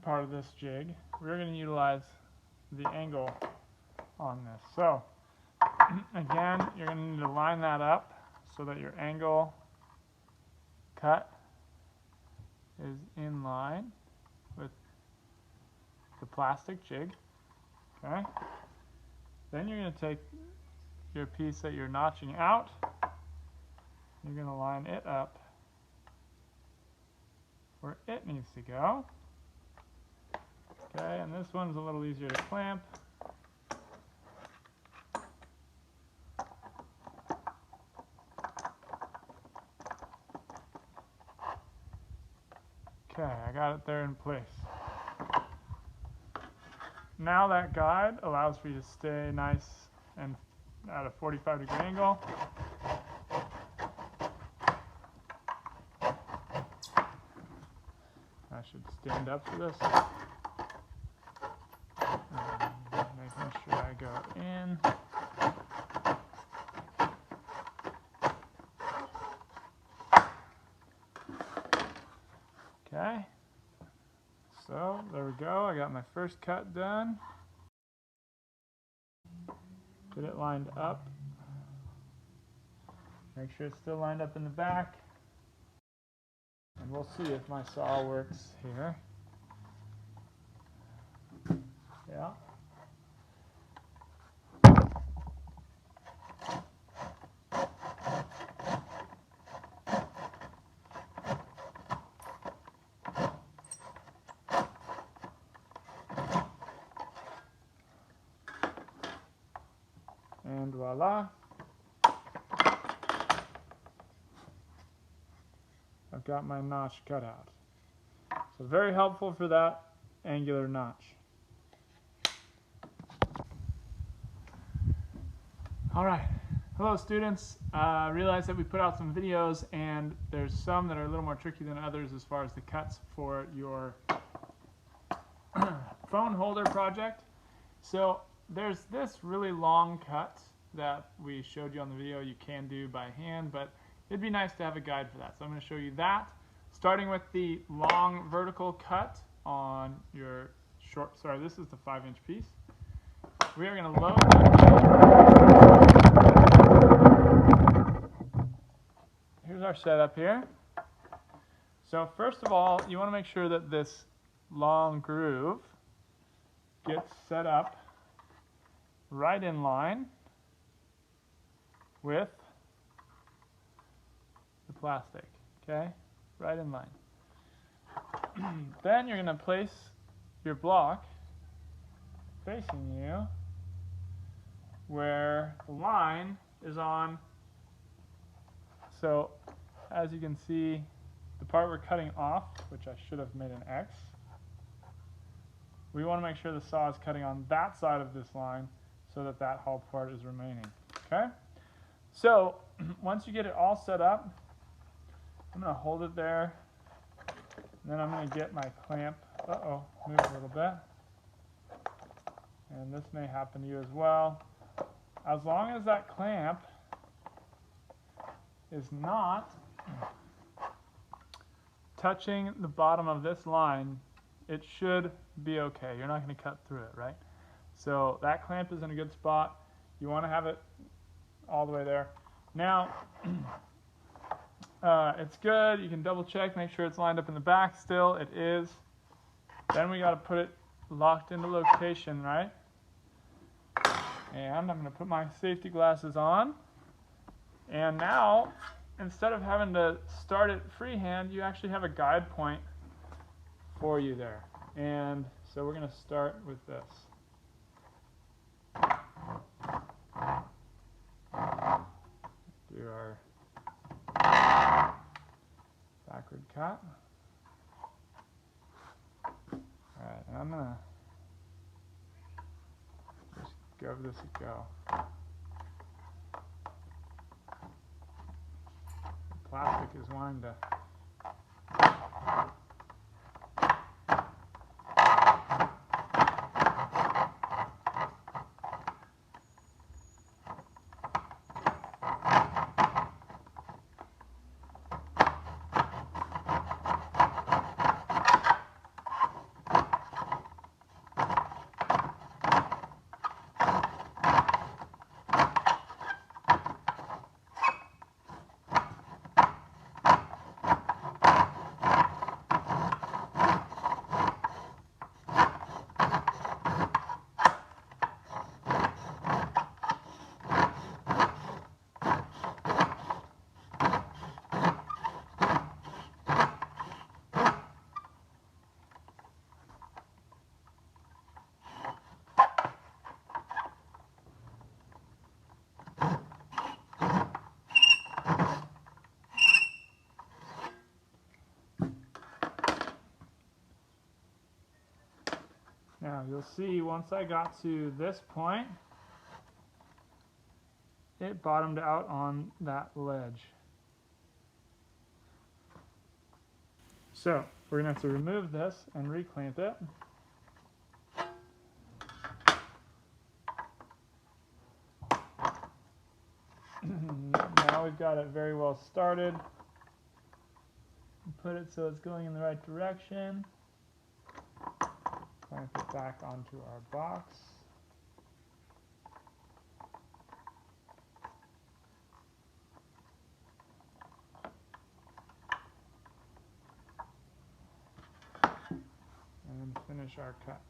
part of this jig, we're going to utilize the angle on this. So again, you're going to need to line that up so that your angle cut is in line with the plastic jig. Okay. Then you're going to take your piece that you're notching out. You're going to line it up where it needs to go. Okay, and this one's a little easier to clamp. Okay, I got it there in place. Now that guide allows for you to stay nice and at a 45-degree angle. I should stand up for this. Making sure I go in. Okay. So there we go. I got my first cut done. Get it lined up. Make sure it's still lined up in the back. And we'll see if my saw works here. Yeah. And voila. I've got my notch cut out. So very helpful for that angular notch. All right. Hello students. I realize that we put out some videos and there's some that are a little more tricky than others as far as the cuts for your phone holder project. So there's this really long cut that we showed you on the video you can do by hand, but it'd be nice to have a guide for that. So I'm going to show you that, starting with the long vertical cut on your short, sorry, this is the 5-inch piece. We are going to load that. Here's our setup here. So first of all, you want to make sure that this long groove gets set up right in line with the plastic, okay? Right in line. Then you're going to place your block facing you where the line is on. So as you can see, the part we're cutting off, which I should have made an X, we want to make sure the saw is cutting on that side of this line so that that whole part is remaining, okay? So once you get it all set up, I'm going to hold it there, and then I'm going to get my clamp, move a little bit, and this may happen to you as well. As long as that clamp is not touching the bottom of this line, it should be okay. You're not going to cut through it, right? So that clamp is in a good spot. You want to have it all the way there. Now, it's good. You can double check, make sure it's lined up in the back still. It is. Then we got to put it locked into location, right? And I'm going to put my safety glasses on. And now, instead of having to start it freehand, you actually have a guide point for you there. And so we're going to start with this. Do our backward cut. Alright, and I'm going to just give this a go. The plastic is wanting to Now you'll see once I got to this point, it bottomed out on that ledge. So we're going to have to remove this and reclamp it. Now we've got it very well started. Put it so it's going in the right direction. Clamp it back onto our box. And finish our cut.